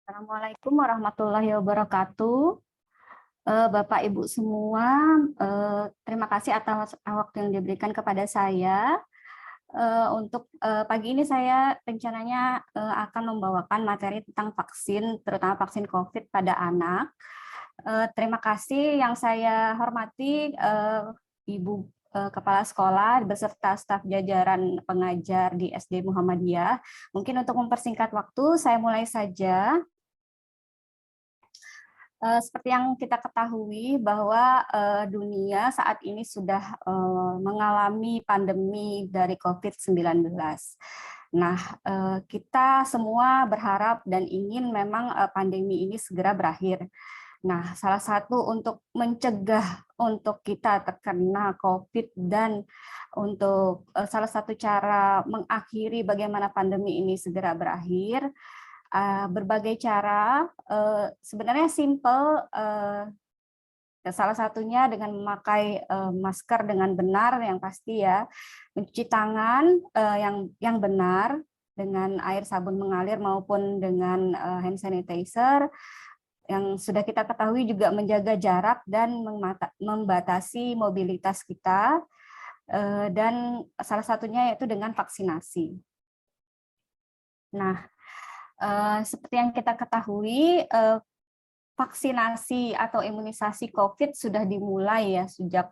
Assalamualaikum warahmatullahi wabarakatuh. Bapak Ibu semua, terima kasih atas waktu yang diberikan kepada saya. Untuk pagi ini saya rencananya akan membawakan materi tentang vaksin, terutama vaksin COVID pada anak. Terima kasih yang saya hormati Ibu Kepala Sekolah beserta staf jajaran pengajar di SD Muhammadiyah. Mungkin untuk mempersingkat waktu, saya mulai saja. Seperti yang kita ketahui bahwa dunia saat ini sudah mengalami pandemi dari COVID-19. Nah, kita semua berharap dan ingin memang pandemi ini segera berakhir. Nah, salah satu untuk mencegah untuk kita terkena COVID dan untuk salah satu cara mengakhiri bagaimana pandemi ini segera berakhir, berbagai cara, sebenarnya simple, salah satunya dengan memakai masker dengan benar yang pasti ya, mencuci tangan yang benar dengan air sabun mengalir maupun dengan hand sanitizer, yang sudah kita ketahui juga menjaga jarak dan membatasi mobilitas kita, dan salah satunya yaitu dengan vaksinasi. Nah, seperti yang kita ketahui, vaksinasi atau imunisasi COVID sudah dimulai ya sejak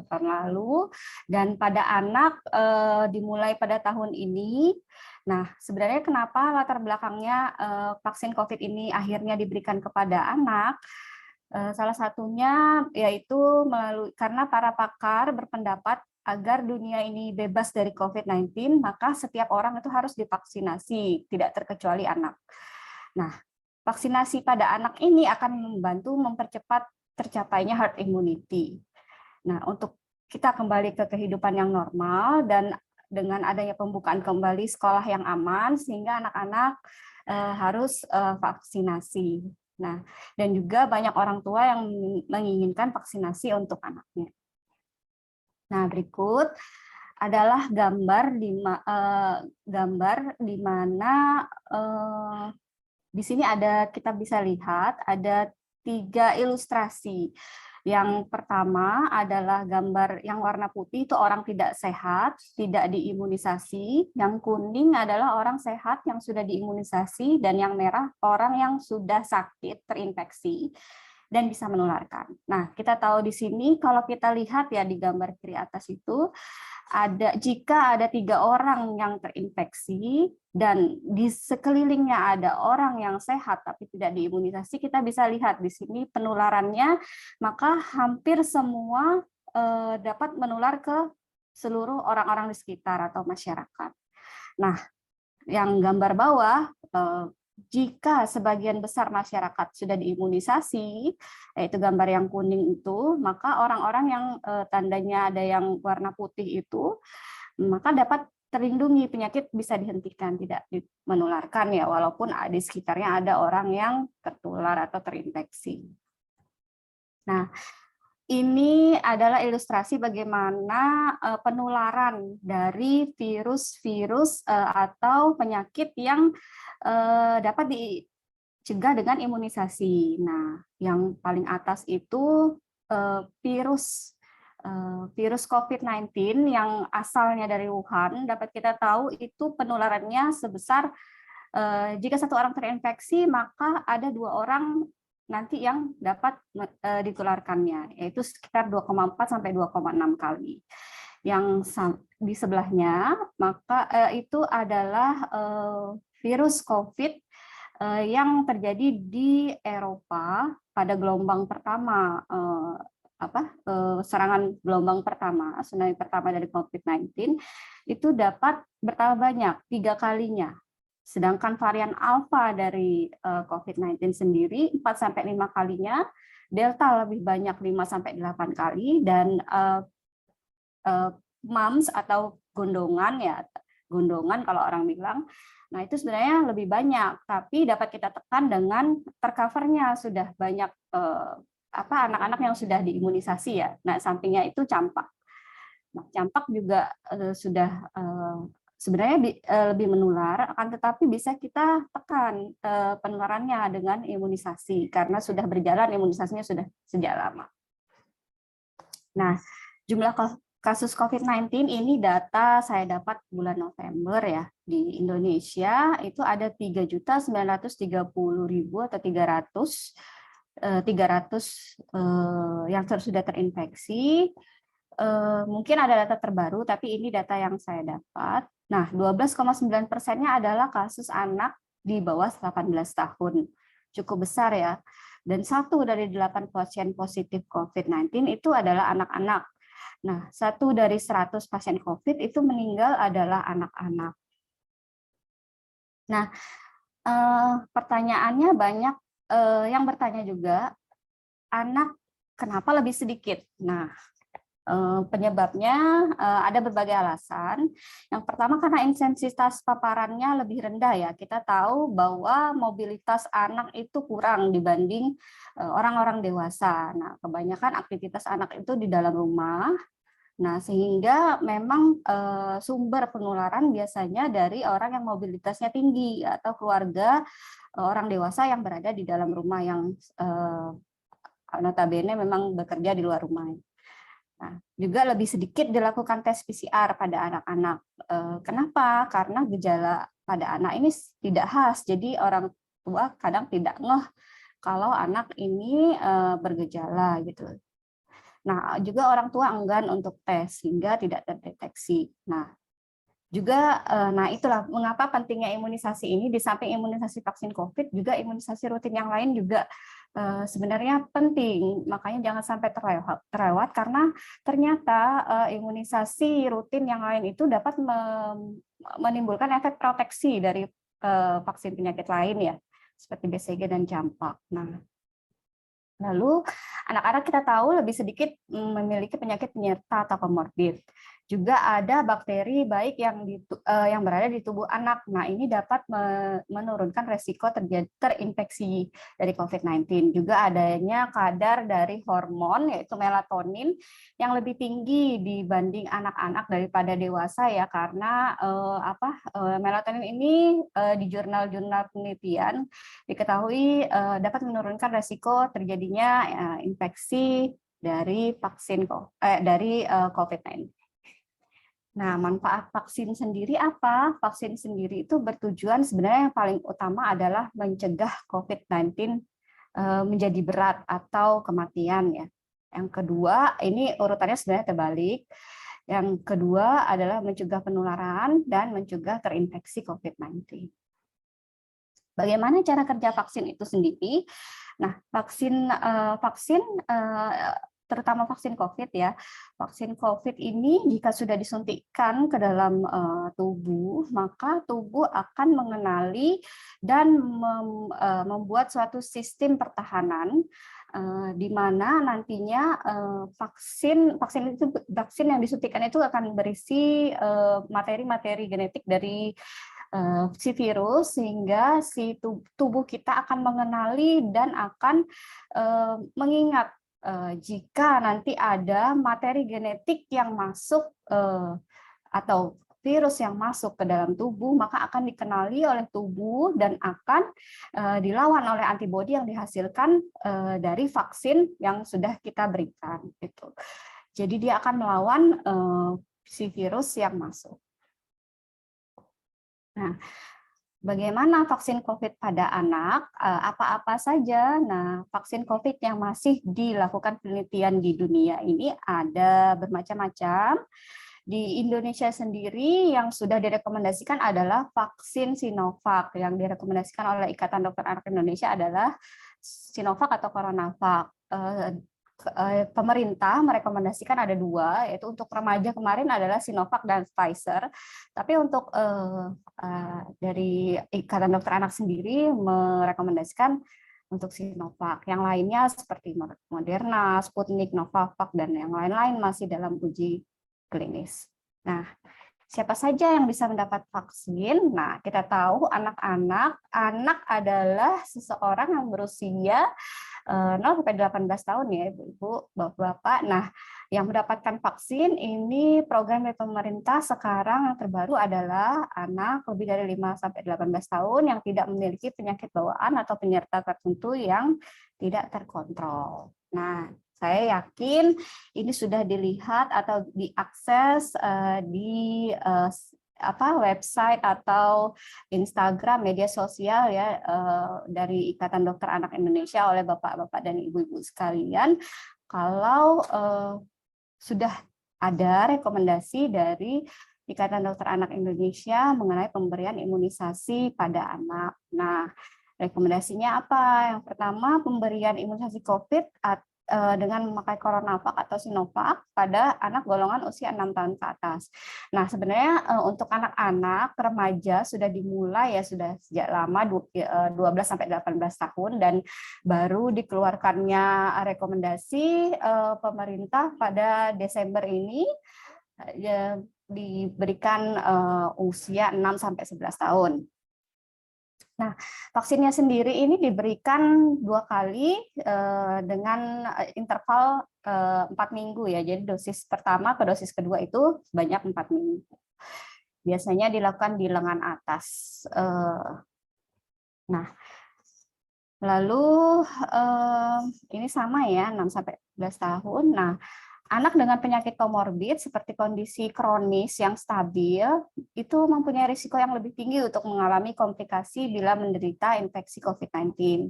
tahun lalu, dan pada anak dimulai pada tahun ini. Nah, sebenarnya kenapa latar belakangnya vaksin COVID ini akhirnya diberikan kepada anak? Salah satunya yaitu karena para pakar berpendapat agar dunia ini bebas dari COVID-19, maka setiap orang itu harus divaksinasi, tidak terkecuali anak. Nah, vaksinasi pada anak ini akan membantu mempercepat tercapainya herd immunity. Nah, untuk kita kembali ke kehidupan yang normal dan dengan adanya pembukaan kembali sekolah yang aman, sehingga anak-anak harus vaksinasi. Nah, dan juga banyak orang tua yang menginginkan vaksinasi untuk anaknya. Nah, berikut adalah gambar di mana di sini kita bisa lihat ada 3 ilustrasi. Yang pertama adalah gambar yang warna putih itu orang tidak sehat, tidak diimunisasi. Yang kuning adalah orang sehat yang sudah diimunisasi, dan yang merah orang yang sudah sakit, terinfeksi, dan bisa menularkan. Nah, kita tahu di sini kalau kita lihat ya di gambar kiri atas itu, jika ada 3 orang yang terinfeksi dan di sekelilingnya ada orang yang sehat tapi tidak diimunisasi, kita bisa lihat di sini penularannya, maka hampir semua dapat menular ke seluruh orang-orang di sekitar atau masyarakat. Nah, yang gambar bawah, jika sebagian besar masyarakat sudah diimunisasi, yaitu gambar yang kuning itu, maka orang-orang yang tandanya ada yang warna putih itu, maka dapat terlindungi, penyakit bisa dihentikan, tidak menularkan ya, walaupun di sekitarnya ada orang yang tertular atau terinfeksi. Nah, ini adalah ilustrasi bagaimana penularan dari virus-virus atau penyakit yang dapat dicegah dengan imunisasi. Nah, yang paling atas itu virus COVID-19 yang asalnya dari Wuhan. Dapat kita tahu itu penularannya sebesar jika 1 orang terinfeksi, maka ada 2 orang nanti yang dapat ditularkannya, yaitu sekitar 2,4 sampai 2,6 kali. Yang di sebelahnya, maka itu adalah virus COVID yang terjadi di Eropa pada gelombang pertama, serangan gelombang pertama, tsunami pertama dari COVID-19, itu dapat bertambah banyak, 3 kalinya. Sedangkan varian alfa dari COVID-19 sendiri 4-5 kalinya, delta lebih banyak 5-8 kali, dan mumps atau gondongan ya, gondongan kalau orang bilang, nah itu sebenarnya lebih banyak, tapi dapat kita tekan dengan tercovernya sudah banyak anak-anak yang sudah diimunisasi ya. Nah, sampingnya itu campak. Nah, campak juga sudah sebenarnya lebih menular, akan tetapi bisa kita tekan penularannya dengan imunisasi karena sudah berjalan imunisasinya sudah sejak lama. Nah, jumlah kasus COVID-19 ini data saya dapat bulan November ya, di Indonesia itu ada 3.930.000 atau 300 yang sudah terinfeksi. Mungkin ada data terbaru, tapi ini data yang saya dapat. Nah, 12,9%-nya adalah kasus anak di bawah 18 tahun. Cukup besar ya. Dan 1 dari 8 pasien positif COVID-19 itu adalah anak-anak. Nah, 1 dari 100 pasien COVID itu meninggal adalah anak-anak. Nah, pertanyaannya banyak yang bertanya juga, anak kenapa lebih sedikit? Nah, penyebabnya ada berbagai alasan. Yang pertama karena intensitas paparannya lebih rendah ya. Kita tahu bahwa mobilitas anak itu kurang dibanding orang-orang dewasa. Nah, kebanyakan aktivitas anak itu di dalam rumah. Nah, sehingga memang sumber penularan biasanya dari orang yang mobilitasnya tinggi atau keluarga orang dewasa yang berada di dalam rumah yang notabene memang bekerja di luar rumah. Nah, juga lebih sedikit dilakukan tes PCR pada anak-anak. Kenapa? Karena gejala pada anak ini tidak khas, jadi orang tua kadang tidak ngeh kalau anak ini bergejala gitu. Nah, juga orang tua enggan untuk tes sehingga tidak terdeteksi. Nah, juga itulah mengapa pentingnya imunisasi ini. Di samping imunisasi vaksin COVID, juga imunisasi rutin yang lain juga sebenarnya penting. Makanya jangan sampai terlewat karena ternyata imunisasi rutin yang lain itu dapat menimbulkan efek proteksi dari vaksin penyakit lain ya, seperti BCG dan campak. Nah, lalu anak-anak kita tahu lebih sedikit memiliki penyakit penyerta atau komorbid. Juga ada bakteri baik yang berada di tubuh anak. Nah, ini dapat menurunkan resiko terinfeksi dari COVID-19. Juga adanya kadar dari hormon yaitu melatonin yang lebih tinggi dibanding anak-anak daripada dewasa ya, karena melatonin ini di jurnal-jurnal penelitian diketahui dapat menurunkan resiko terjadinya infeksi dari COVID-19. Nah, manfaat vaksin sendiri apa? Vaksin sendiri itu bertujuan sebenarnya yang paling utama adalah mencegah COVID-19 menjadi berat atau kematian ya. Yang kedua, ini urutannya sebenarnya terbalik. Yang kedua adalah mencegah penularan dan mencegah terinfeksi COVID-19. Bagaimana cara kerja vaksin itu sendiri? Nah, vaksin terutama vaksin COVID ya. Vaksin COVID ini jika sudah disuntikkan ke dalam tubuh, maka tubuh akan mengenali dan membuat suatu sistem pertahanan di mana nantinya vaksin yang disuntikan itu akan berisi materi-materi genetik dari si virus, sehingga si tubuh kita akan mengenali dan akan mengingat jika nanti ada materi genetik yang masuk atau virus yang masuk ke dalam tubuh, maka akan dikenali oleh tubuh dan akan dilawan oleh antibodi yang dihasilkan dari vaksin yang sudah kita berikan. Gitu. Jadi dia akan melawan si virus yang masuk. Nah, bagaimana vaksin COVID pada anak? Apa-apa saja? Nah, vaksin COVID yang masih dilakukan penelitian di dunia ini ada bermacam-macam. Di Indonesia sendiri yang sudah direkomendasikan adalah vaksin Sinovac. Yang direkomendasikan oleh Ikatan Dokter Anak Indonesia adalah Sinovac atau CoronaVac. Pemerintah merekomendasikan ada 2, yaitu untuk remaja kemarin adalah Sinovac dan Pfizer. Tapi untuk dari Ikatan Dokter Anak sendiri merekomendasikan untuk Sinovac. Yang lainnya seperti Moderna, Sputnik, Novavax, dan yang lain-lain masih dalam uji klinis. Nah, siapa saja yang bisa mendapat vaksin? Nah, kita tahu anak adalah seseorang yang berusia 0-18 tahun ya Ibu-ibu, Bapak-bapak. Nah, yang mendapatkan vaksin ini program dari pemerintah sekarang yang terbaru adalah anak lebih dari 5-18 tahun yang tidak memiliki penyakit bawaan atau penyerta tertentu yang tidak terkontrol. Nah, saya yakin ini sudah dilihat atau diakses di website atau Instagram, media sosial ya dari Ikatan Dokter Anak Indonesia oleh bapak-bapak dan ibu-ibu sekalian. Kalau sudah ada rekomendasi dari Ikatan Dokter Anak Indonesia mengenai pemberian imunisasi pada anak. Nah, rekomendasinya apa? Yang pertama, pemberian imunisasi COVID dengan memakai CoronaVac atau Sinovac pada anak golongan usia 6 tahun ke atas. Nah, sebenarnya untuk anak-anak remaja sudah dimulai ya sudah sejak lama 12-18 tahun dan baru dikeluarkannya rekomendasi pemerintah pada Desember ini diberikan usia 6-11 tahun. Nah, vaksinnya sendiri ini diberikan 2 kali dengan interval 4 minggu ya. Jadi dosis pertama ke dosis kedua itu sebanyak 4 minggu. Biasanya dilakukan di lengan atas. Nah, lalu ini sama ya 6-11 tahun. Nah, anak dengan penyakit komorbid seperti kondisi kronis yang stabil itu mempunyai risiko yang lebih tinggi untuk mengalami komplikasi bila menderita infeksi COVID-19.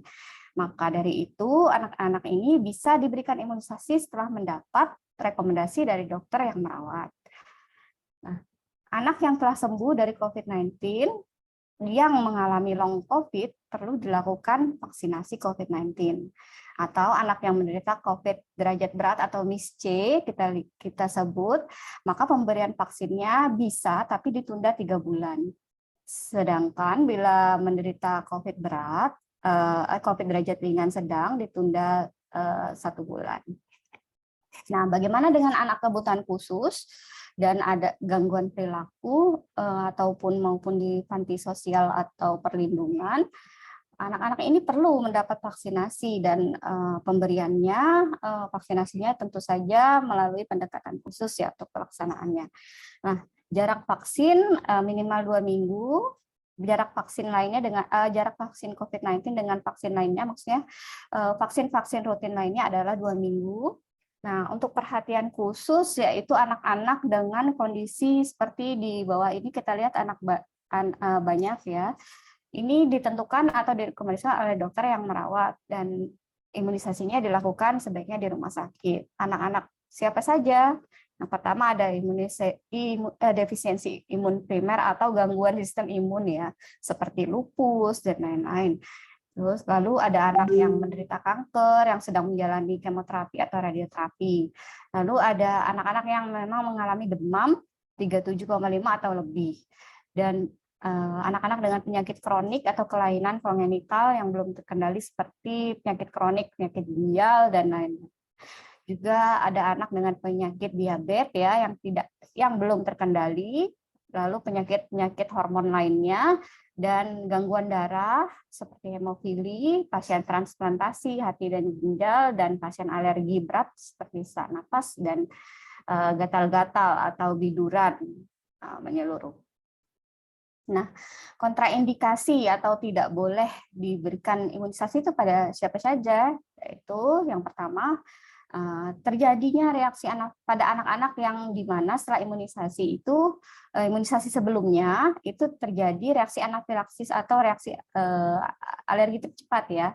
Maka dari itu, anak-anak ini bisa diberikan imunisasi setelah mendapat rekomendasi dari dokter yang merawat. Nah, anak yang telah sembuh dari COVID-19 yang mengalami long COVID perlu dilakukan vaksinasi COVID-19. Atau anak yang menderita COVID derajat berat atau MIS-C kita sebut, maka pemberian vaksinnya bisa tapi ditunda 3 bulan. Sedangkan bila menderita COVID berat, COVID derajat ringan sedang ditunda 1 bulan. Nah, bagaimana dengan anak kebutuhan khusus dan ada gangguan perilaku maupun di panti sosial atau perlindungan? Anak-anak ini perlu mendapat vaksinasi dan pemberiannya, vaksinasinya tentu saja melalui pendekatan khusus ya untuk pelaksanaannya. Nah, jarak vaksin minimal 2 minggu, jarak vaksin lainnya dengan jarak vaksin COVID-19 dengan vaksin lainnya, maksudnya vaksin-vaksin rutin lainnya adalah 2 minggu. Nah, untuk perhatian khusus yaitu anak-anak dengan kondisi seperti di bawah ini kita lihat anak banyak ya. Ini ditentukan atau direkomendasikan oleh dokter yang merawat dan imunisasinya dilakukan sebaiknya di rumah sakit. Anak-anak siapa saja? Yang pertama ada defisiensi imun primer atau gangguan sistem imun ya, seperti lupus dan lain-lain. Terus lalu ada anak yang menderita kanker, yang sedang menjalani kemoterapi atau radioterapi. Lalu ada anak-anak yang memang mengalami demam 37,5 atau lebih. Dan anak-anak dengan penyakit kronik atau kelainan kongenital yang belum terkendali seperti penyakit kronik, penyakit ginjal, dan lain-lain. Juga ada anak dengan penyakit diabetes ya yang belum terkendali, lalu penyakit hormon lainnya, dan gangguan darah seperti hemofili, pasien transplantasi hati dan ginjal, dan pasien alergi berat seperti sesak napas dan gatal-gatal atau biduran menyeluruh. Nah, kontraindikasi atau tidak boleh diberikan imunisasi itu pada siapa saja, yaitu yang pertama terjadinya reaksi pada anak-anak yang di mana setelah imunisasi itu imunisasi sebelumnya itu terjadi reaksi anafilaksis atau reaksi alergi tercepat ya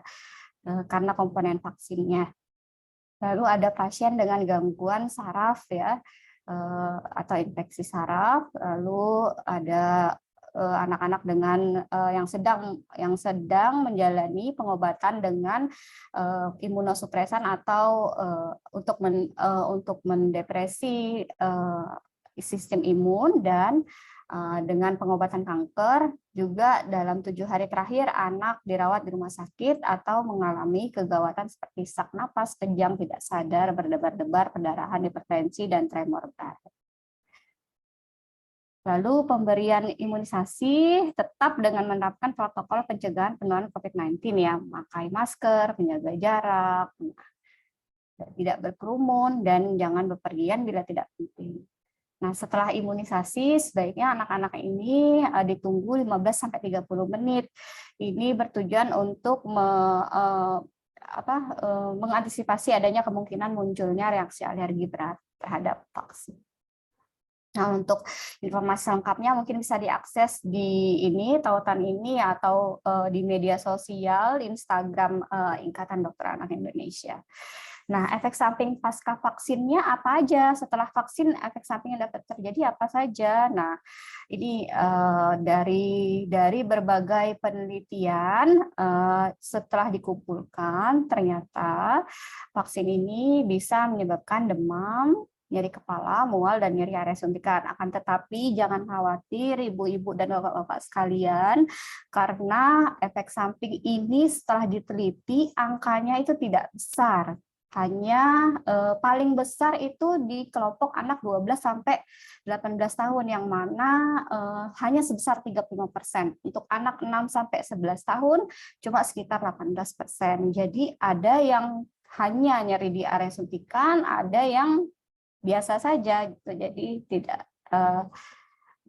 karena komponen vaksinnya. Lalu ada pasien dengan gangguan saraf ya atau infeksi saraf, lalu ada anak-anak dengan yang sedang menjalani pengobatan dengan imunosupresan atau untuk mendepresi sistem imun, dan dengan pengobatan kanker juga dalam 7 hari terakhir anak dirawat di rumah sakit atau mengalami kegawatan seperti sesak napas, kejang, tidak sadar, berdebar-debar, perdarahan, hipertensi, dan tremor berat. Lalu pemberian imunisasi tetap dengan menerapkan protokol pencegahan penularan COVID-19 ya, memakai masker, menjaga jarak, tidak berkerumun, dan jangan bepergian bila tidak penting. Nah, setelah imunisasi sebaiknya anak-anak ini ditunggu 15-30 menit. Ini bertujuan untuk mengantisipasi adanya kemungkinan munculnya reaksi alergi berat terhadap vaksin. Nah, untuk informasi lengkapnya mungkin bisa diakses di ini, tautan ini, atau di media sosial, Instagram Ikatan Dokter Anak Indonesia. Nah, efek samping pasca vaksinnya apa aja? Setelah vaksin, efek samping yang dapat terjadi apa saja? Nah, ini dari berbagai penelitian setelah dikumpulkan, ternyata vaksin ini bisa menyebabkan demam, nyeri kepala, mual, dan nyeri area suntikan. Akan tetapi jangan khawatir ibu-ibu dan bapak-bapak sekalian, karena efek samping ini setelah diteliti angkanya itu tidak besar. Hanya paling besar itu di kelompok anak 12 sampai 18 tahun, yang mana hanya sebesar 35%. Untuk anak 6 sampai 11 tahun cuma sekitar 18%. Jadi ada yang hanya nyeri di area suntikan, ada yang biasa saja gitu, jadi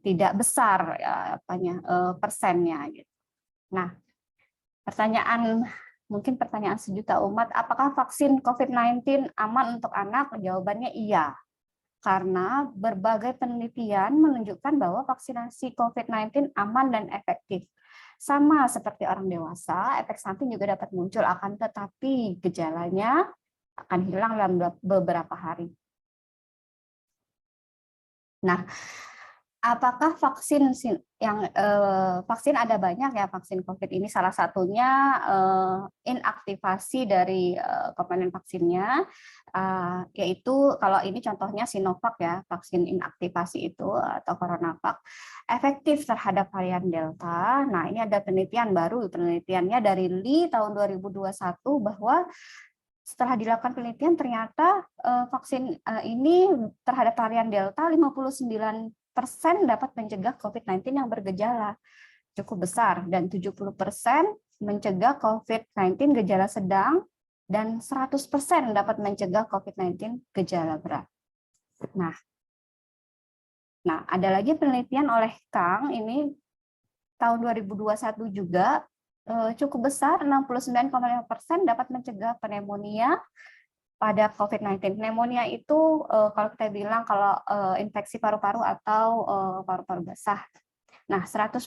tidak besar ya, persennya gitu. Nah, mungkin pertanyaan sejuta umat, apakah vaksin COVID-19 aman untuk anak? Jawabannya iya, karena berbagai penelitian menunjukkan bahwa vaksinasi COVID-19 aman dan efektif. Sama seperti orang dewasa, efek samping juga dapat muncul, akan tetapi gejalanya akan hilang dalam beberapa hari. Nah, apakah vaksin ada banyak ya vaksin COVID ini, salah satunya inaktivasi dari komponen vaksinnya, yaitu kalau ini contohnya Sinovac ya, vaksin inaktivasi itu atau CoronaVac, efektif terhadap varian Delta. Nah, ini ada penelitian baru, penelitiannya dari Lee tahun 2021 bahwa setelah dilakukan penelitian ternyata vaksin ini terhadap varian Delta 59% dapat mencegah COVID-19 yang bergejala cukup besar, dan 70% mencegah COVID-19 gejala sedang, dan 100% dapat mencegah COVID-19 gejala berat. Nah, ada lagi penelitian oleh Kang ini tahun 2021 juga cukup besar, 69,5% dapat mencegah pneumonia pada COVID-19. Pneumonia itu kalau kita bilang kalau infeksi paru-paru atau paru-paru basah. Nah, 100%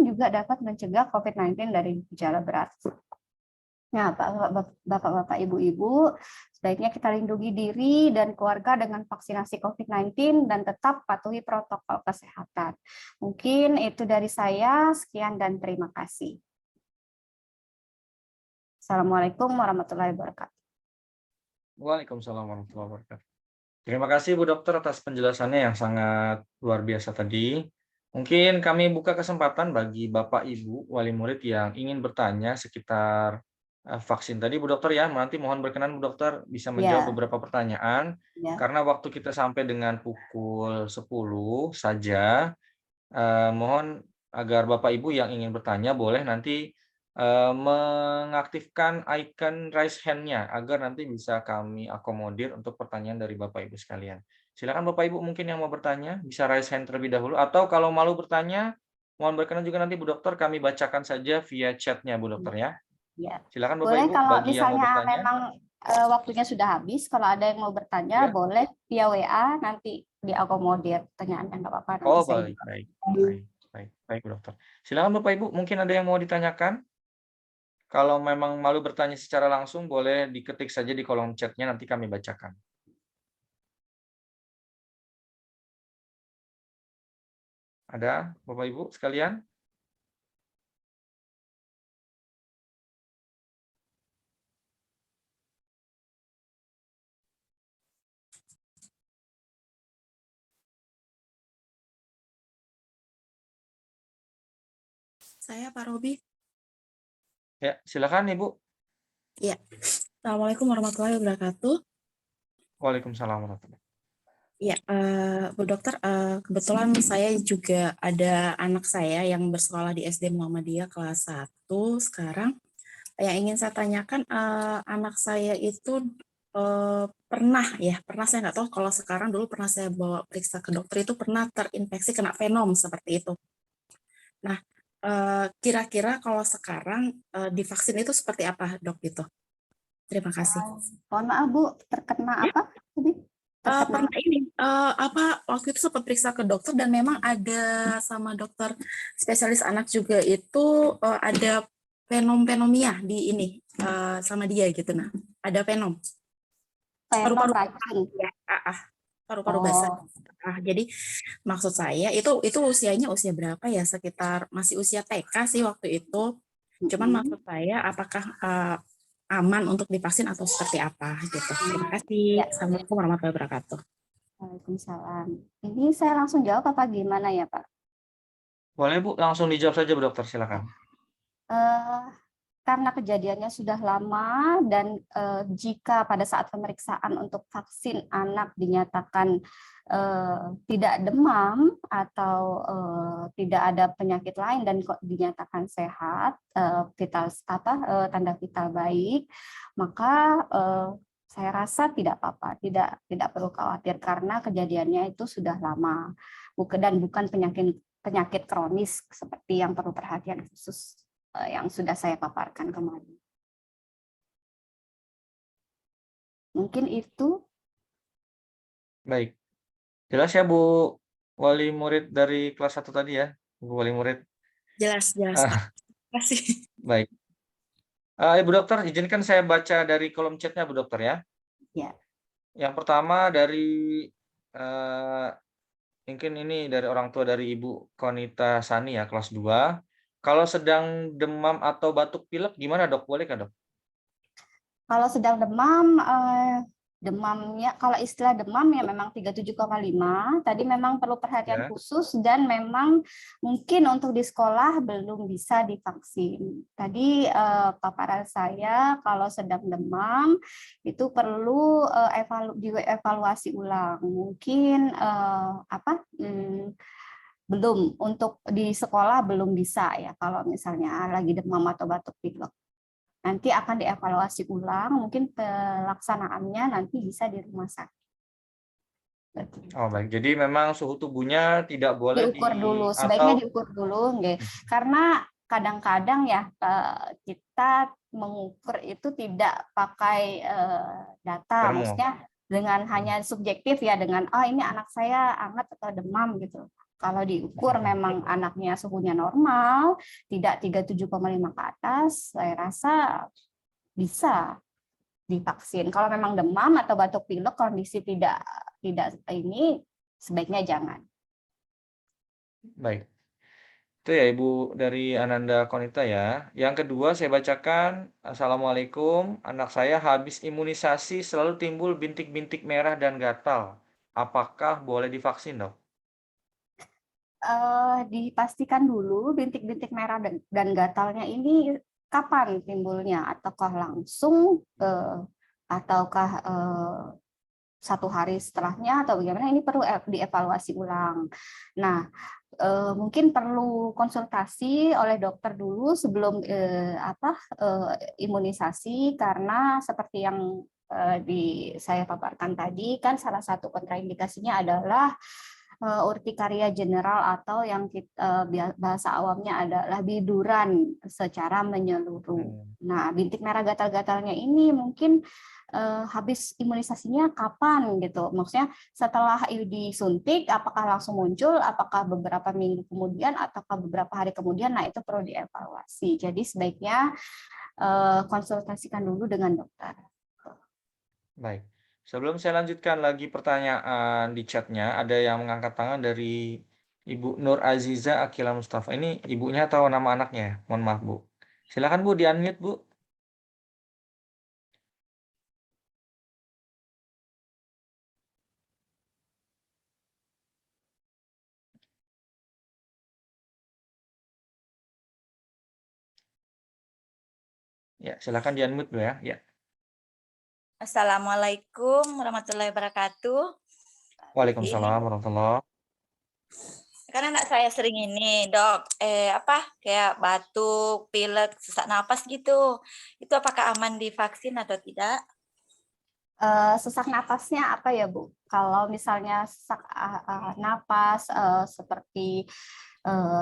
juga dapat mencegah COVID-19 dari gejala berat. Nah, Bapak-bapak, Ibu-ibu, sebaiknya kita lindungi diri dan keluarga dengan vaksinasi COVID-19 dan tetap patuhi protokol kesehatan. Mungkin itu dari saya, sekian dan terima kasih. Assalamualaikum warahmatullahi wabarakatuh. Waalaikumsalam warahmatullahi wabarakatuh. Terima kasih Bu Dokter atas penjelasannya yang sangat luar biasa tadi. Mungkin kami buka kesempatan bagi Bapak Ibu wali murid yang ingin bertanya sekitar vaksin tadi Bu Dokter ya. Nanti mohon berkenan Bu Dokter bisa menjawab beberapa pertanyaan. Karena waktu kita sampai dengan pukul 10 saja. Mohon agar Bapak Ibu yang ingin bertanya boleh nanti mengaktifkan icon raise hand-nya agar nanti bisa kami akomodir untuk pertanyaan dari Bapak Ibu sekalian. Silakan Bapak Ibu mungkin yang mau bertanya bisa raise hand terlebih dahulu, atau kalau malu bertanya mohon berkenan juga nanti Bu Dokter kami bacakan saja via chat-nya Bu Dokter ya. Silakan Bapak Boleh Ibu kalau bagi yang mau misalnya bertanya. memang waktunya sudah habis, kalau ada yang mau bertanya boleh via WA, nanti diakomodir pertanyaannya, nggak apa-apa. Oh baik Bu Dokter. Silakan Bapak Ibu mungkin ada yang mau ditanyakan. Kalau memang malu bertanya secara langsung, boleh diketik saja di kolom chat-nya, nanti kami bacakan. Ada, Bapak Ibu sekalian? Saya Pak Robi. Ya, silakan Ibu. Ya. Assalamualaikum warahmatullahi wabarakatuh. Waalaikumsalam warahmatullahi wabarakatuh. Ya, Bu Dokter, kebetulan saya juga ada anak saya yang bersekolah di SD Muhammadiyah kelas 1 sekarang. Yang ingin saya tanyakan, anak saya itu pernah saya nggak tahu kalau sekarang, dulu pernah saya bawa periksa ke dokter itu pernah terinfeksi kena venom seperti itu. Nah, kira-kira kalau sekarang divaksin itu seperti apa, Dok, gitu? Terima kasih. Mohon maaf Bu, terkena apa tadi? Terkena Pernah ini waktu itu sempat periksa ke dokter dan memang ada sama dokter spesialis anak juga itu ada fenomia di ini sama dia gitu. Nah, ada venom venom paru-paru racun. ya, paru-paru basah. Oh, Jadi maksud saya itu usianya usia berapa ya? Sekitar masih usia TK sih waktu itu. Cuman maksud saya apakah aman untuk divaksin atau seperti apa gitu. Terima kasih. ya. Assalamualaikum warahmatullahi wabarakatuh. Waalaikumsalam. Ini saya langsung jawab apa gimana ya Pak? Boleh Bu, langsung dijawab saja Bu Dokter, silakan. Eh, karena kejadiannya sudah lama dan jika pada saat pemeriksaan untuk vaksin anak dinyatakan tidak demam atau tidak ada penyakit lain dan kok dinyatakan sehat, tanda vital baik, maka saya rasa tidak apa-apa, tidak perlu khawatir karena kejadiannya itu sudah lama, bukan penyakit kronis seperti yang perlu perhatian khusus yang sudah saya paparkan kemarin. Mungkin itu. Baik. Jelas ya Bu wali murid dari kelas 1 tadi ya, Bu wali murid. Jelas, Pak. Ah, Terima kasih. baik. Ibu Dokter, izinkan saya baca dari kolom chatnya Bu Dokter ya. Ya. Yang pertama dari mungkin ini dari orang tua dari Ibu Konita Sani ya, kelas 2. Kalau sedang demam atau batuk pilek gimana Dok? Boleh kah Dok? Kalau sedang demam, demamnya kalau istilah demam ya memang 37,5. Tadi memang perlu perhatian Ya. khusus dan memang mungkin untuk di sekolah belum bisa divaksin. Tadi paparan saya kalau sedang demam itu perlu dievaluasi ulang. Mungkin belum untuk di sekolah belum bisa ya kalau misalnya lagi demam atau batuk pilek. Nanti akan dievaluasi ulang, mungkin pelaksanaannya nanti bisa di rumah sakit. Oh baik, jadi memang suhu tubuhnya tidak boleh Diukur dulu, sebaiknya diukur dulu, karena kadang-kadang ya kita mengukur itu tidak pakai data, termo. maksudnya dengan hanya subjektif ya, dengan ini anak saya hangat atau demam gitu. Kalau diukur memang anaknya suhunya normal, tidak 37,5 ke atas, saya rasa bisa divaksin. Kalau memang demam atau batuk pilek kondisi tidak ini, sebaiknya jangan. Baik. Itu ya Ibu dari Ananda Konita ya. Yang kedua saya bacakan, Assalamualaikum, anak saya habis imunisasi selalu timbul bintik-bintik merah dan gatal. Apakah boleh divaksin Dok? Dipastikan dulu bintik-bintik merah dan gatalnya ini kapan timbulnya, ataukah langsung ataukah 1 hari setelahnya atau bagaimana, ini perlu dievaluasi ulang. Nah, mungkin perlu konsultasi oleh dokter dulu sebelum imunisasi, karena seperti yang saya paparkan tadi kan salah satu kontraindikasinya adalah urtikaria general atau yang bahasa awamnya adalah biduran secara menyeluruh. Nah, bintik merah gatal-gatalnya ini mungkin habis imunisasinya kapan gitu. Maksudnya setelah disuntik apakah langsung muncul, apakah beberapa minggu kemudian ataukah beberapa hari kemudian. Nah, itu perlu dievaluasi. Jadi sebaiknya konsultasikan dulu dengan dokter. Baik. Sebelum saya lanjutkan lagi pertanyaan di chatnya, ada yang mengangkat tangan dari Ibu Nur Aziza Akila Mustafa. Ini ibunya atau nama anaknya? Mohon maaf Bu. Silakan Bu, di-unmute Bu. Ya, silakan di-unmute Bu ya. Ya. Assalamualaikum warahmatullahi wabarakatuh. Waalaikumsalam warahmatullahi. Karena anak saya sering ini, Dok, kayak batuk, pilek, sesak napas gitu. Itu apakah aman divaksin atau tidak? Sesak napasnya apa ya, Bu? Kalau misalnya sesak napas seperti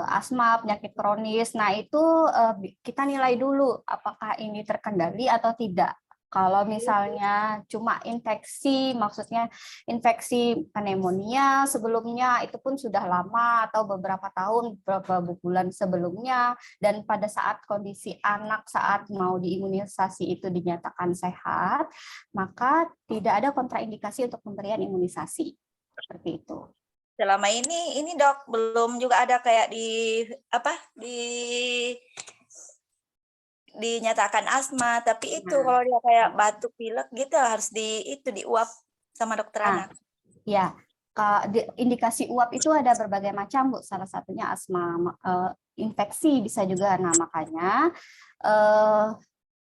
asma, penyakit kronis, nah itu kita nilai dulu apakah ini terkendali atau tidak. Kalau misalnya cuma infeksi, maksudnya infeksi pneumonia sebelumnya itu pun sudah lama atau beberapa tahun, beberapa bulan sebelumnya, dan pada saat kondisi anak saat mau diimunisasi itu dinyatakan sehat, maka tidak ada kontraindikasi untuk pemberian imunisasi. Seperti itu. Selama ini Dok belum juga ada kayak dinyatakan asma, tapi itu kalau dia kayak batuk pilek gitu harus diuap sama dokter anak. Ya, indikasi uap itu ada berbagai macam, Bu. Salah satunya asma, infeksi bisa juga. Nah, makanya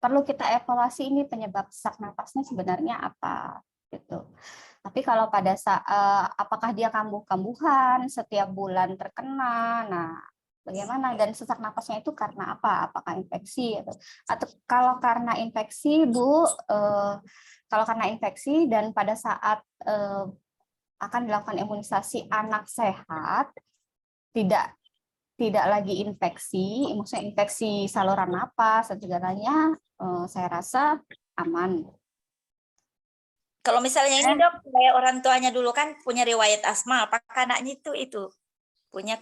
perlu kita evaluasi ini penyebab sesak napasnya sebenarnya apa gitu. Tapi kalau pada saat apakah dia kambuh-kambuhan setiap bulan terkena, nah bagaimana, dan sesak napasnya itu karena apa? Apakah infeksi atau kalau karena infeksi, Bu, kalau karena infeksi dan pada saat akan dilakukan imunisasi anak sehat, tidak lagi infeksi, maksudnya infeksi saluran napas dan segalanya, saya rasa aman. Kalau misalnya ini Dok, kayak orang tuanya dulu kan punya riwayat asma, apakah anaknya itu punya?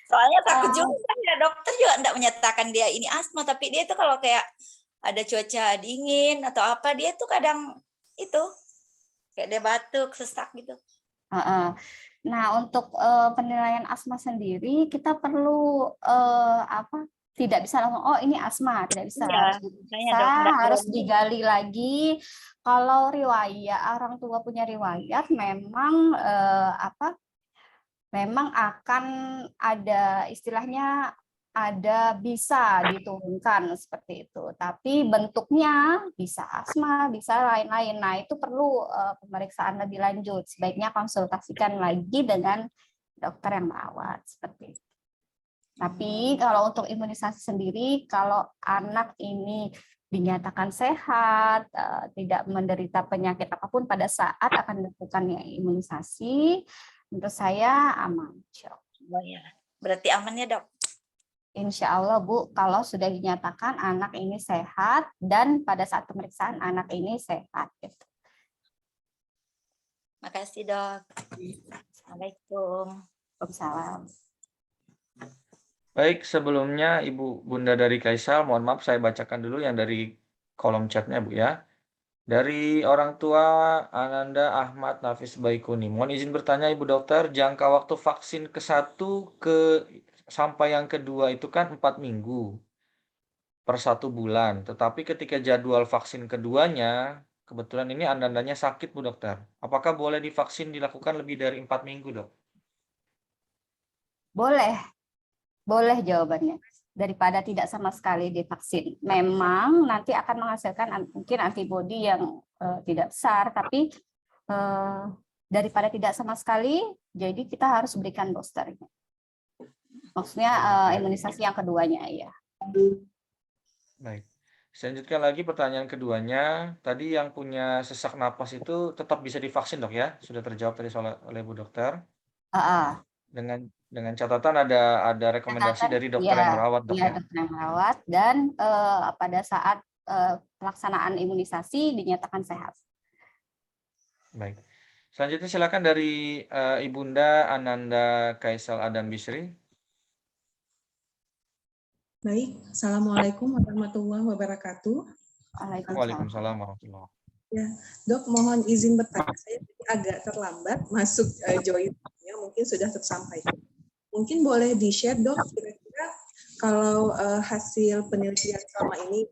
Soalnya takut juga kan ya, dokter juga enggak menyatakan dia ini asma, tapi dia itu kalau kayak ada cuaca dingin atau apa, dia tuh kadang itu kayak dia batuk, sesak gitu. Nah, untuk penilaian asma sendiri kita perlu tidak bisa langsung ini asma, tidak bisa, harus digali lagi. Kalau riwayat orang tua punya riwayat, memang memang akan ada istilahnya bisa diturunkan seperti itu, tapi bentuknya bisa asma, bisa lain-lain. Nah, itu perlu pemeriksaan lebih lanjut. Sebaiknya konsultasikan lagi dengan dokter yang merawat seperti itu. Tapi kalau untuk imunisasi sendiri, kalau anak ini dinyatakan sehat, tidak menderita penyakit apapun pada saat akan dilakukannya imunisasi, menurut saya aman. Oh ya, berarti aman ya, Dok? Insya Allah, Bu, kalau sudah dinyatakan anak ini sehat dan pada saat pemeriksaan anak ini sehat. Gitu. Makasih, Dok. Assalamualaikum. Waalaikumsalam. Baik, sebelumnya Ibu Bunda dari Kaisal, mohon maaf saya bacakan dulu yang dari kolom chatnya, Bu ya. Dari orang tua Ananda Ahmad Nafis Baikuni. Mohon izin bertanya Ibu Dokter, jangka waktu vaksin ke-1 sampai yang kedua itu kan 4 minggu per 1 bulan. Tetapi ketika jadwal vaksin keduanya, kebetulan ini Anandanya sakit Bu Dokter. Apakah boleh divaksin dilakukan lebih dari 4 minggu, Dok? Boleh jawabannya. Daripada tidak sama sekali divaksin. Memang nanti akan menghasilkan mungkin antibodi yang tidak besar, tapi daripada tidak sama sekali, jadi kita harus berikan boosternya. Maksudnya imunisasi yang keduanya, ya. Baik. Selanjutnya lagi pertanyaan keduanya, tadi yang punya sesak napas itu tetap bisa divaksin, Dok ya? Sudah terjawab tadi oleh Bu Dokter. Dengan catatan ada rekomendasi dari dokter yang merawat, Dok ya? Dokter yang merawat, dan pada saat pelaksanaan imunisasi dinyatakan sehat. Baik. Selanjutnya silakan dari Ibunda Ananda Kaisal Adam Bisri. Baik, Assalamualaikum warahmatullahi wabarakatuh. Waalaikumsalam warahmatullahi wabarakatuh. Ya, Dok, mohon izin bertanya, saya agak terlambat masuk join-nya, mungkin sudah tersampaikan. Mungkin boleh di-share, Dok, kira-kira kalau hasil penelitian selama ini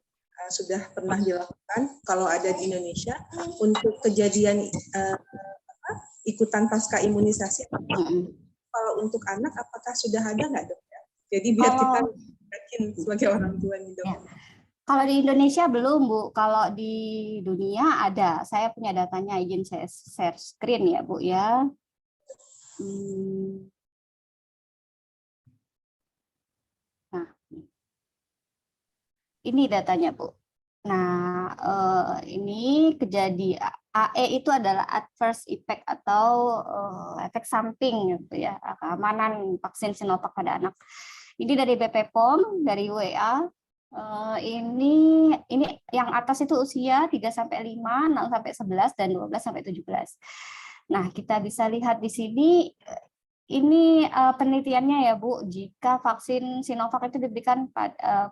sudah pernah dilakukan, kalau ada di Indonesia, untuk kejadian ikutan pasca imunisasi, kalau untuk anak, apakah sudah ada nggak, Dok? Jadi biar kita yakin sebagai orang tua nih, Dok. Kalau di Indonesia belum, Bu. Kalau di dunia ada. Saya punya datanya, izin saya share screen ya, Bu ya. Nah, ini datanya, Bu. Nah, ini kejadian AE itu adalah adverse effect atau efek samping gitu ya, keamanan vaksin Sinovac pada anak. Ini dari BP POM, dari WA. Ini yang atas itu usia 3 sampai 5, 6 sampai 11 dan 12 sampai 17. Nah, kita bisa lihat di sini ini penelitiannya ya Bu, jika vaksin Sinovac itu diberikan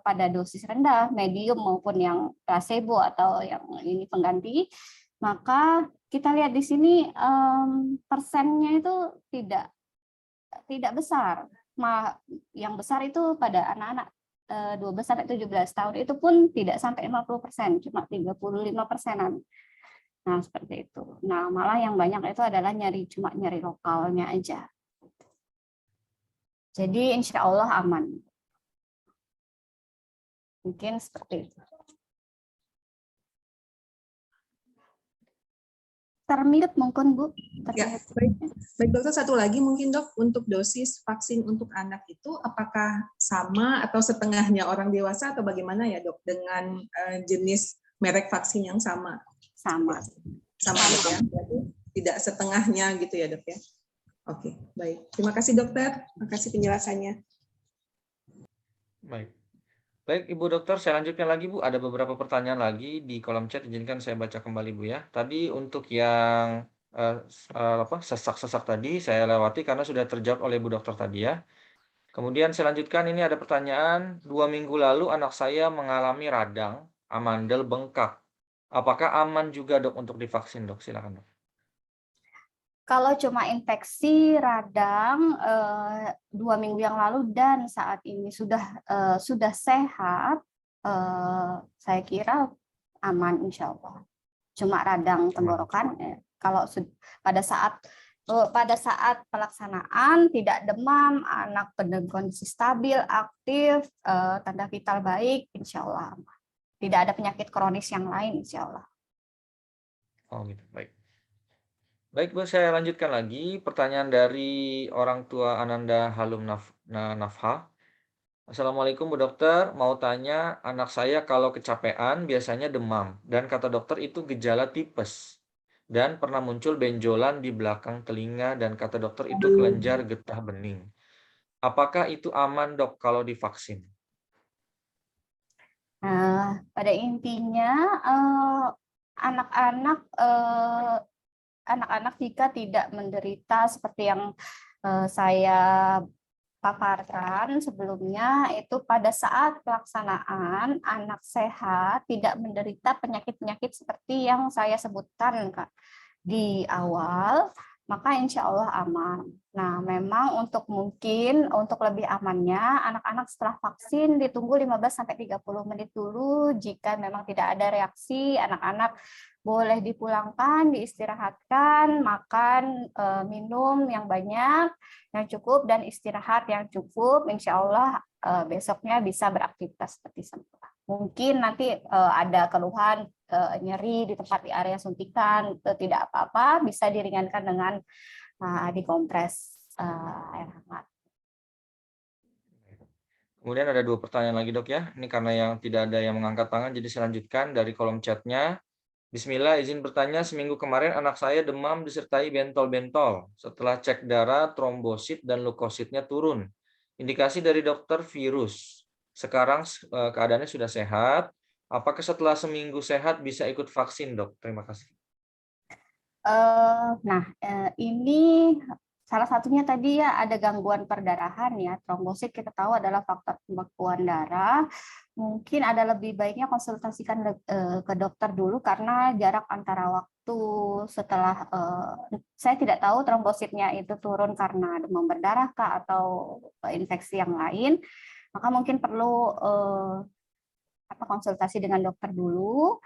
pada dosis rendah, medium maupun yang placebo atau yang ini pengganti, maka kita lihat di sini persennya itu tidak besar. Yang besar itu pada anak-anak 12 sampai 17 tahun itu pun tidak sampai 50%, cuma 35%-an. Nah, seperti itu. Nah, malah yang banyak itu adalah cuma nyeri lokalnya aja. Jadi insya Allah aman. Mungkin seperti itu. Termute mungkin Bu. Ya, baik dokter, satu lagi mungkin dok, untuk dosis vaksin untuk anak itu apakah sama atau setengahnya orang dewasa atau bagaimana ya dok, dengan jenis merek vaksin yang sama? Sama. Sama ya, berarti tidak setengahnya gitu ya dok ya. Oke, baik. Terima kasih dokter. Terima kasih penjelasannya. Baik. Baik, Ibu Dokter, saya lanjutkan lagi, Bu. Ada beberapa pertanyaan lagi di kolom chat, izinkan saya baca kembali, Bu ya. Tadi untuk yang sesak-sesak tadi saya lewati karena sudah terjawab oleh Bu Dokter tadi ya. Kemudian saya lanjutkan, ini ada pertanyaan, 2 minggu lalu anak saya mengalami radang, amandel, bengkak. Apakah aman juga dok untuk divaksin dok? Silakan dok. Kalau cuma infeksi radang 2 minggu yang lalu dan saat ini sudah sehat, saya kira aman insya Allah. Cuma radang tenggorokan. Kalau pada saat pelaksanaan tidak demam, anak pada kondisi stabil, aktif, tanda vital baik, insya Allah aman. Tidak ada penyakit kronis yang lain, insya Allah. Oh gitu, baik. Baik Bu, saya lanjutkan lagi. Pertanyaan dari orang tua Ananda Halum Nafha. Assalamualaikum Bu Dokter, mau tanya anak saya kalau kecapean biasanya demam dan kata dokter itu gejala tipes dan pernah muncul benjolan di belakang telinga dan kata dokter itu kelenjar getah bening. Apakah itu aman dok kalau divaksin? Nah, pada intinya anak-anak jika tidak menderita seperti yang saya paparkan sebelumnya, itu pada saat pelaksanaan anak sehat tidak menderita penyakit-penyakit seperti yang saya sebutkan Kak di awal, maka insya Allah aman. Nah, memang untuk lebih amannya, anak-anak setelah vaksin ditunggu 15-30 menit dulu. Jika memang tidak ada reaksi, anak-anak boleh dipulangkan, diistirahatkan, makan, minum yang banyak, yang cukup, dan istirahat yang cukup. Insya Allah besoknya bisa beraktivitas seperti semula. Mungkin nanti ada keluhan nyeri di tempat di area suntikan, tidak apa-apa, bisa diringankan dengan dikompres air hangat. Kemudian ada 2 pertanyaan lagi dok ya. Ini karena yang tidak ada yang mengangkat tangan, jadi saya lanjutkan dari kolom chatnya. Bismillah, izin bertanya, seminggu kemarin anak saya demam disertai bentol-bentol. Setelah cek darah, trombosit dan leukositnya turun. Indikasi dari dokter virus. Sekarang keadaannya sudah sehat. Apakah setelah seminggu sehat bisa ikut vaksin dok? Terima kasih. Ini salah satunya tadi ya ada gangguan perdarahan ya. Trombosit kita tahu adalah faktor pembekuan darah. Mungkin ada lebih baiknya konsultasikan ke dokter dulu karena jarak antara waktu setelah saya tidak tahu trombositnya itu turun karena demam berdarah kah atau infeksi yang lain. Maka mungkin perlu konsultasi dengan dokter dulu.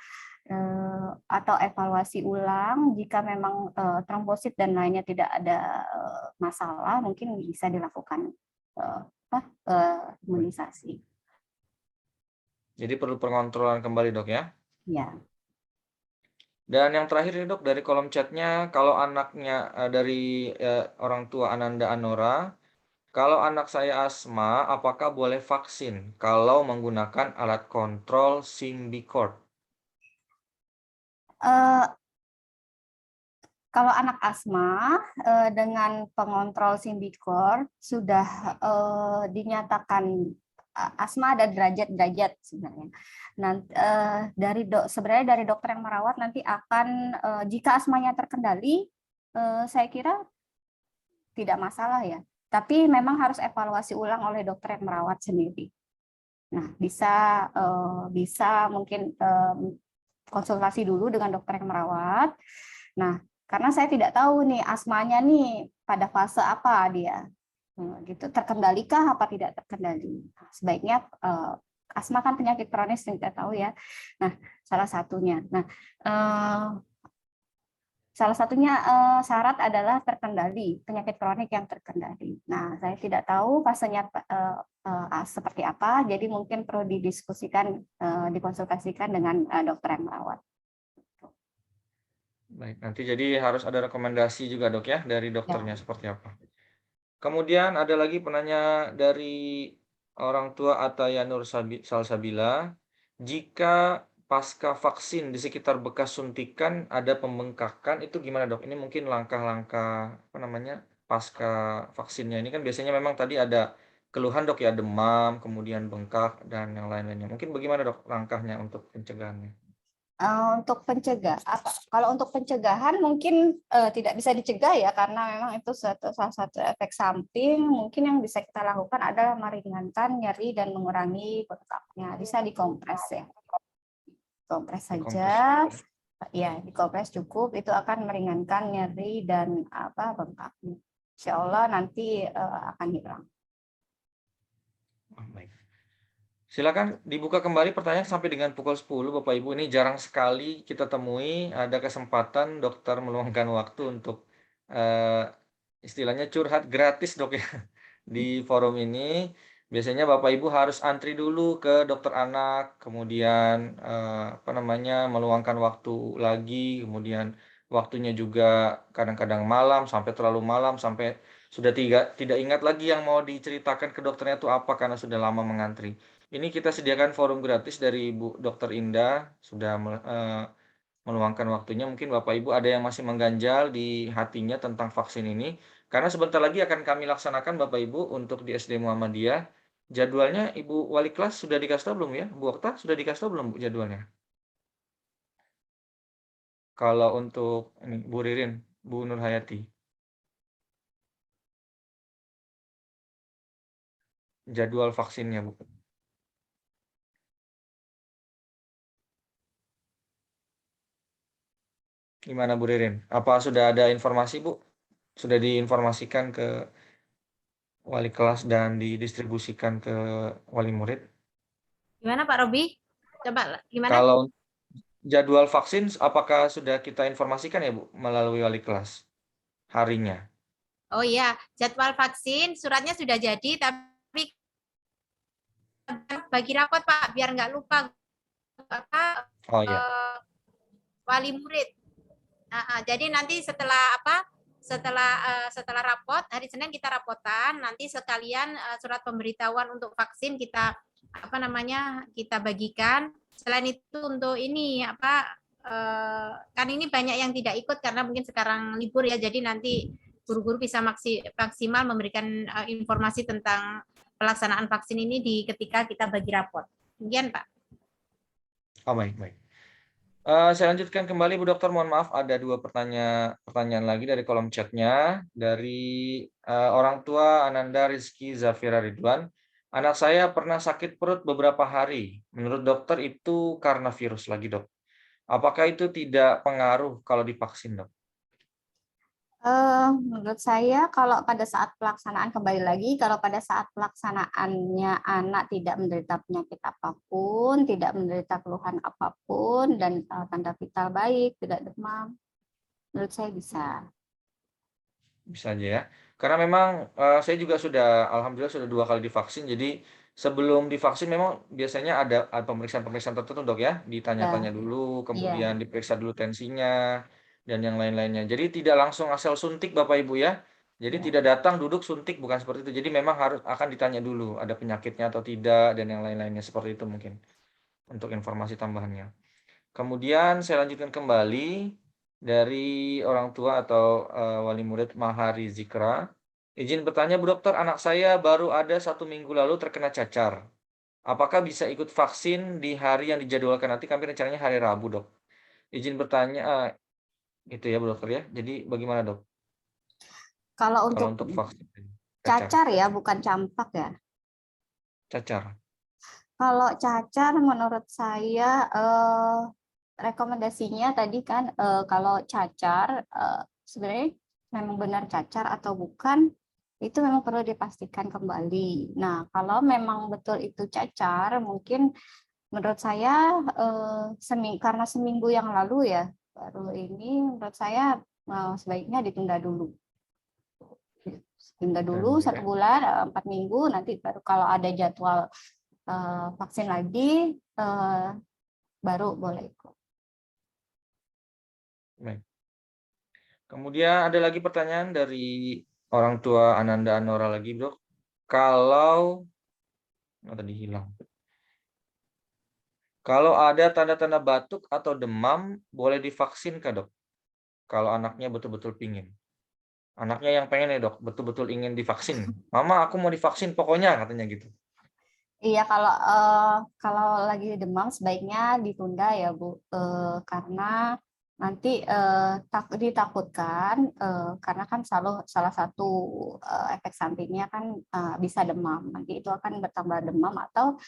Atau evaluasi ulang jika memang trombosit dan lainnya tidak ada masalah, mungkin bisa dilakukan imunisasi. Jadi perlu pengontrolan kembali dok ya. Ya. Dan yang terakhir nih dok, dari kolom chatnya, kalau anaknya dari orang tua Ananda Anora, kalau anak saya asma, apakah boleh vaksin kalau menggunakan alat kontrol Symbicort? Eh, Kalau anak asma dengan pengontrol Symbicort sudah dinyatakan asma ada derajat-derajat sebenarnya. Nanti sebenarnya dari dokter yang merawat nanti akan jika asmanya terkendali, saya kira tidak masalah ya. Tapi memang harus evaluasi ulang oleh dokter yang merawat sendiri. Nah, bisa mungkin konsultasi dulu dengan dokter yang merawat. Nah, karena saya tidak tahu nih asmanya nih pada fase apa dia, gitu, terkendalikah apa tidak terkendali. Nah, sebaiknya asma kan penyakit kronis yang kita tahu ya. Nah, salah satunya. Nah, salah satunya syarat adalah terkendali, penyakit kronik yang terkendali. Nah, saya tidak tahu fasenya seperti apa, jadi mungkin perlu didiskusikan, dikonsultasikan dengan dokter yang merawat. Baik, nanti jadi harus ada rekomendasi juga dok ya dari dokternya seperti apa. Kemudian ada lagi penanya dari orang tua Ataya Nur Salsabila, jika pasca vaksin di sekitar bekas suntikan ada pembengkakan, itu gimana dok? Ini mungkin langkah-langkah pasca vaksinnya ini kan biasanya memang tadi ada keluhan dok ya, demam, kemudian bengkak dan yang lain-lainnya. Mungkin bagaimana dok langkahnya untuk pencegahannya? Untuk kalau untuk pencegahan mungkin tidak bisa dicegah ya, karena memang itu salah satu efek samping. Mungkin yang bisa kita lakukan adalah meringankan nyeri dan mengurangi bengkaknya. Bisa dikompres ya, kompres saja. Ya, dikompres cukup, itu akan meringankan nyeri dan bengkaknya. Insya Allah nanti akan hilang. Baik. Silakan dibuka kembali pertanyaan sampai dengan pukul 10 Bapak Ibu. Ini jarang sekali kita temui ada kesempatan dokter meluangkan waktu untuk istilahnya curhat gratis dok ya di forum ini. Biasanya Bapak Ibu harus antri dulu ke dokter anak, kemudian meluangkan waktu lagi, kemudian waktunya juga kadang-kadang malam sampai terlalu malam sampai sudah tidak ingat lagi yang mau diceritakan ke dokternya itu apa karena sudah lama mengantri. Ini kita sediakan forum gratis dari Ibu Dr. Indah, sudah meluangkan waktunya. Mungkin Bapak Ibu ada yang masih mengganjal di hatinya tentang vaksin ini. Karena sebentar lagi akan kami laksanakan Bapak Ibu untuk di SD Muhammadiyah. Jadwalnya Ibu Wali kelas sudah dikasih tahu belum ya? Bu Okta sudah dikasih tahu belum Bu jadwalnya? Kalau untuk ini, Bu Ririn, Bu Nur Hayati. Jadwal vaksinnya Bu. Gimana Bu Ririn? Apa sudah ada informasi Bu? Sudah diinformasikan ke wali kelas dan didistribusikan ke wali murid? Gimana Pak Robi? Coba gimana? Kalau jadwal vaksin apakah sudah kita informasikan ya Bu melalui wali kelas harinya? Oh iya, jadwal vaksin suratnya sudah jadi, tapi bagi rapot Pak biar nggak lupa Oh iya. Wali murid. Jadi nanti setelah rapot hari Senin kita rapotan, nanti sekalian surat pemberitahuan untuk vaksin kita kita bagikan. Selain itu untuk ini kan ini banyak yang tidak ikut karena mungkin sekarang libur ya, jadi nanti guru-guru bisa maksimal memberikan informasi tentang pelaksanaan vaksin ini ketika kita bagi rapot. Demikian Pak. Oh baik. Saya lanjutkan kembali Bu Dokter, mohon maaf ada 2 pertanyaan lagi dari kolom chatnya dari orang tua Ananda Rizky Zafira Ridwan. Anak saya pernah sakit perut beberapa hari. Menurut dokter itu karena virus lagi dok. Apakah itu tidak pengaruh kalau divaksin dok? Menurut saya kalau pada saat pelaksanaan, kembali lagi, kalau pada saat pelaksanaannya anak tidak menderita penyakit apapun, tidak menderita keluhan apapun, dan tanda vital baik, tidak demam, menurut saya bisa. Bisa aja ya. Karena memang saya juga alhamdulillah sudah 2 kali divaksin, jadi sebelum divaksin memang biasanya ada pemeriksaan-pemeriksaan tertentu dok ya, ditanya-tanya dulu, kemudian diperiksa dulu tensinya, dan yang lain-lainnya. Jadi tidak langsung asal suntik Bapak Ibu ya. Jadi tidak datang duduk suntik, bukan seperti itu. Jadi memang harus akan ditanya dulu ada penyakitnya atau tidak dan yang lain-lainnya seperti itu mungkin untuk informasi tambahannya. Kemudian saya lanjutkan kembali dari orang tua atau wali murid Mahari Zikra. Izin bertanya Bu Dokter, anak saya baru ada 1 minggu lalu terkena cacar. Apakah bisa ikut vaksin di hari yang dijadwalkan nanti? Kami rencananya hari Rabu dok. Izin bertanya, gitu ya Bu Dokter ya. Jadi bagaimana dok? Kalau Kalau untuk untuk vaksin cacar ya, bukan campak ya. cacar. Kalau cacar menurut saya rekomendasinya tadi kan kalau cacar sebenarnya memang benar cacar atau bukan itu memang perlu dipastikan kembali. Nah, kalau memang betul itu cacar, mungkin menurut saya karena seminggu yang lalu ya baru ini, menurut saya sebaiknya ditunda dulu. Tunda dulu 1 bulan, 4 minggu, nanti baru kalau ada jadwal vaksin lagi baru boleh ikut. Baik. Kemudian ada lagi pertanyaan dari orang tua Ananda Anora lagi dok. Kalau tadi hilang. Kalau ada tanda-tanda batuk atau demam, boleh divaksin kah dok? Kalau anaknya betul-betul pingin. Anaknya yang pengen ya dok, betul-betul ingin divaksin. Mama, aku mau divaksin pokoknya, katanya gitu. Iya, kalau lagi demam sebaiknya ditunda ya Bu, karena nanti ditakutkan karena kan salah satu efek sampingnya kan bisa demam. Nanti itu akan bertambah demam atau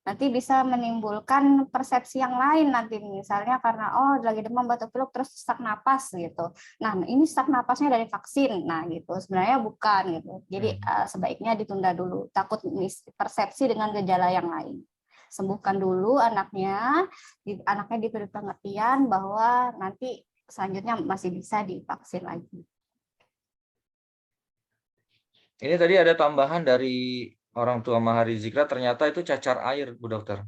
nanti bisa menimbulkan persepsi yang lain nanti misalnya karena lagi demam batuk pilek terus sesak napas gitu. Nah, ini sesak napasnya dari vaksin. Nah, gitu. Sebenarnya bukan gitu. Jadi sebaiknya ditunda dulu. Takut persepsi dengan gejala yang lain. Sembuhkan dulu anaknya diberi pengertian bahwa nanti selanjutnya masih bisa divaksin lagi. Ini tadi ada tambahan dari orang tua Mahari Zikra, ternyata itu cacar air, Bu Dokter.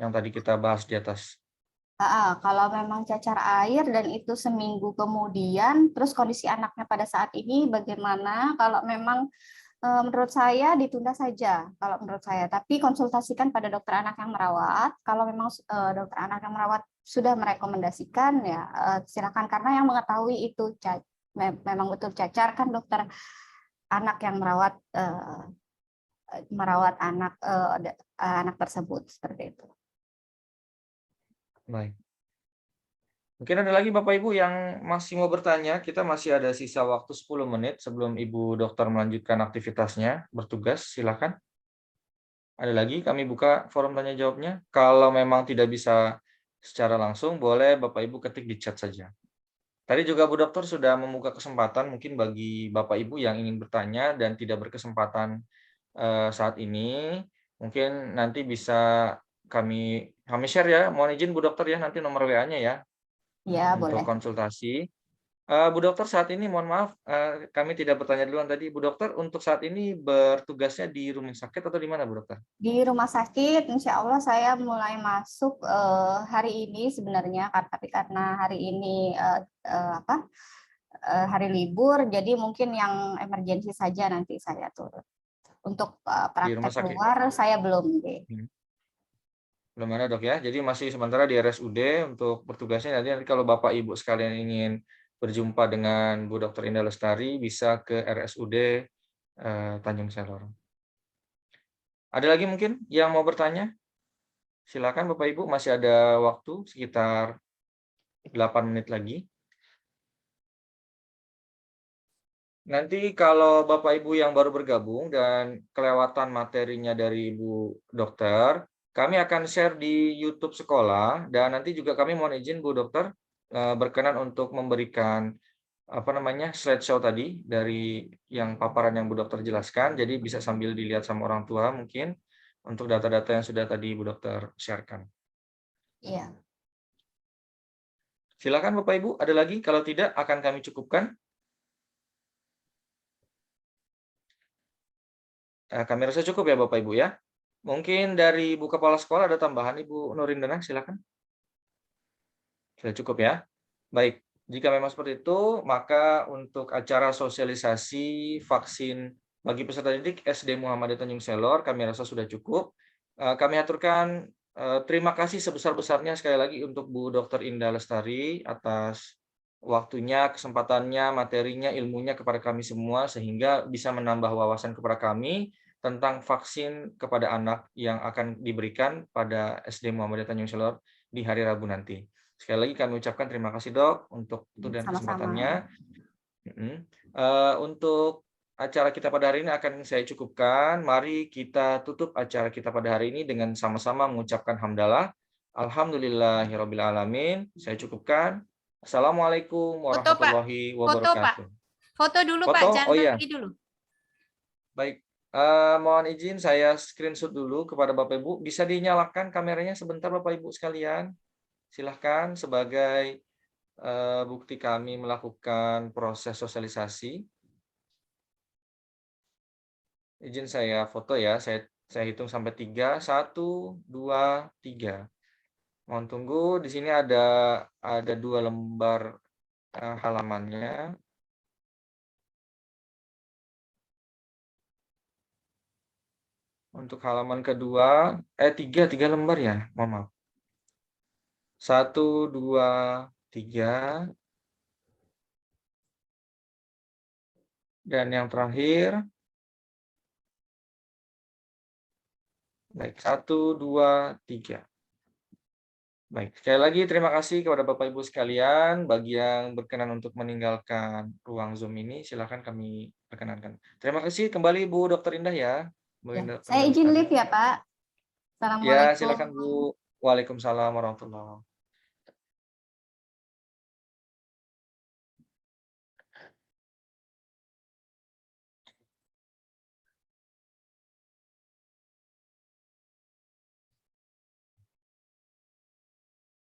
Yang tadi kita bahas di atas. Kalau memang cacar air dan itu seminggu kemudian, terus kondisi anaknya pada saat ini bagaimana? Kalau memang menurut saya ditunda saja, kalau menurut saya. Tapi konsultasikan pada dokter anak yang merawat. Kalau memang dokter anak yang merawat sudah merekomendasikan, ya silakan. Karena yang mengetahui itu memang betul cacar kan dokter anak yang merawat anak tersebut seperti itu. Baik. Mungkin ada lagi Bapak Ibu yang masih mau bertanya. Kita masih ada sisa waktu 10 menit sebelum Ibu Dokter melanjutkan aktivitasnya, bertugas, silakan. Ada lagi, kami buka forum tanya jawabnya. Kalau memang tidak bisa secara langsung, boleh Bapak Ibu ketik di chat saja. Tadi juga Bu Dokter sudah membuka kesempatan mungkin bagi Bapak Ibu yang ingin bertanya dan tidak berkesempatan saat ini, mungkin nanti bisa kami share ya. Mohon izin Bu Dokter ya, nanti nomor WA-nya ya. Ya, untuk boleh. konsultasi. Bu Dokter saat ini mohon maaf kami tidak bertanya duluan tadi. Bu Dokter untuk saat ini bertugasnya di rumah sakit atau di mana Bu Dokter? Di rumah sakit, insya Allah saya mulai masuk hari ini sebenarnya, tapi karena hari ini hari libur, jadi mungkin yang emergensi saja nanti saya turun. Untuk praktek keluar saya belum deh. Belum ada dok ya, jadi masih sementara di RSUD untuk bertugasnya. Nanti kalau Bapak Ibu sekalian ingin berjumpa dengan Bu Dokter Indah Lestari bisa ke RSUD Tanjung Selor. Ada lagi mungkin yang mau bertanya? Silakan Bapak Ibu, masih ada waktu sekitar 8 menit lagi. Nanti kalau Bapak Ibu yang baru bergabung dan kelewatan materinya dari Ibu Dokter, kami akan share di YouTube sekolah dan nanti juga kami mohon izin Bu Dokter berkenan untuk memberikan slideshow tadi dari yang paparan yang Bu Dokter jelaskan, jadi bisa sambil dilihat sama orang tua mungkin untuk data-data yang sudah tadi Bu Dokter sharekan. Iya. Silakan Bapak Ibu, ada lagi? Kalau tidak akan kami cukupkan. Kami rasa cukup ya Bapak Ibu ya. Mungkin dari Bu Kepala Sekolah ada tambahan Ibu Nurindana, silakan. Sudah cukup ya. Baik, jika memang seperti itu, maka untuk acara sosialisasi vaksin bagi peserta didik SD Muhammadiyah Tanjung Selor, kami rasa sudah cukup. Kami aturkan terima kasih sebesar-besarnya sekali lagi untuk Bu Dr. Indah Lestari atas waktunya, kesempatannya, materinya, ilmunya kepada kami semua, sehingga bisa menambah wawasan kepada kami tentang vaksin kepada anak yang akan diberikan pada SD Muhammadiyah Tanjung Selor di hari Rabu nanti. Sekali lagi kami ucapkan terima kasih Dok untuk waktu dan Sama-sama. kesempatannya. Untuk acara kita pada hari ini akan saya cukupkan. Mari kita tutup acara kita pada hari ini dengan sama-sama mengucapkan hamdalah. Alhamdulillahirabbil alamin. Saya cukupkan. Assalamualaikum Foto, Pak. warahmatullahi Foto, Pak. wabarakatuh. Foto dulu Pak, Foto? jangan Oh iya. pergi dulu. Baik. Mohon izin saya screenshot dulu kepada Bapak Ibu. Bisa dinyalakan kameranya sebentar Bapak Ibu sekalian. Silahkan sebagai bukti kami melakukan proses sosialisasi. Izin saya foto ya, saya hitung sampai 3, 1, 2, 3. Mohon tunggu, di sini ada 2 lembar halamannya. Untuk halaman kedua, 3 lembar ya, mohon maaf. 1, 2, 3. Dan yang terakhir, baik, 1, 2, 3. Baik, sekali lagi terima kasih kepada Bapak Ibu sekalian. Bagi yang berkenan untuk meninggalkan ruang Zoom ini, silakan kami perkenankan. Terima kasih kembali Bu Dr. Indah ya. Bu Ya, Indah, saya izin live ya Pak. Ya, Assalamualaikum. silakan Bu. Waalaikumsalam warahmatullahi wabarakatuh.